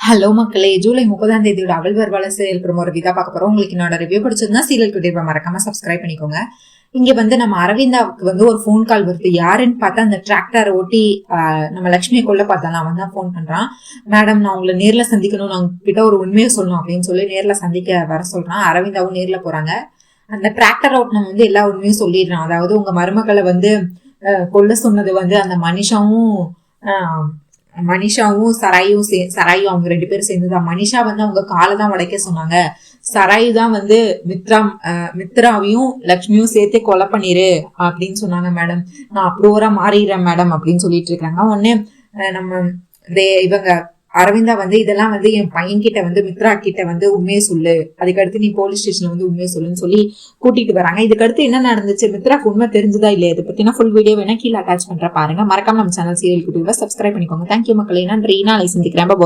Hello மக்களே, ஜூலை 30 அவள் வருவாள serial promo review தான் பார்க்க போறோம். உங்களுக்கு என்னோட ரிவ்யூ பிடிச்சிருந்தா சீரியல் கிட்ட மறக்காம சப்ஸ்கிரைப் பண்ணிக்கோங்க. இங்க நம்ம அரவிந்தாவுக்கு ஒரு ஃபோன் கால் வருது. யாருன்னு பார்த்தா அந்த டிராக்டரை ஓட்டி நம்ம லட்சுமியை கொல்ல பார்த்தாலும் அவன் தான் ஃபோன் பண்றான். மேடம், நான் உங்களை நேர்ல சந்திக்கணும், நான் கிட்ட ஒரு உண்மையை சொல்லணும் அப்படின்னு சொல்லி நேர்ல சந்திக்க வர சொல்றான். அரவிந்தாவும் நேர்ல போறாங்க. அந்த டிராக்டர் ஓட்டினவன் எல்லா உண்மையும் சொல்லிடுறான். அதாவது உங்க மருமக்களை கொல்ல சொன்னது அந்த மனிஷாவும் சராயும் அவங்க 2 பேரும் சேர்ந்துதான். மனிஷா அவங்க காலை தான் உடைக்க சொன்னாங்க. சராயு தான் மித்ராவையும் லக்ஷ்மியும் சேர்த்தே கொலை பண்ணிரு அப்படின்னு சொன்னாங்க. மேடம், நான் அப்ரூவரா மாறிடுறேன் மேடம் அப்படின்னு சொல்லிட்டு இருக்காங்க. உடனே நம்ம இவங்க அரவிந்தா இதெல்லாம் என் பையன் கிட்ட மித்ரா கிட்ட உண்மையை சொல்லு, அதுக்கடுத்து நீ போலீஸ் ஸ்டேஷன்ல உண்மையை சொல்லுன்னு சொல்லி கூட்டிட்டு வராங்க. இதுக்கடுத்து என்ன நடந்துச்சு, மித்ராக்கு உண்மை தெரிஞ்சதா இல்லையா, இதை பத்தினா ஃபுல் வீடியோ வேணா கீழே அட்டாச் பண்ற பாருங்க. மறக்காம நம்ம சேனல் சீரியல் குட்டியில சப்ஸ்கிரைப் பண்ணிக்கோங்க. தேங்க்யூ மக்களே, நன்றி. நாளை சந்திக்கிறேன். பாய்.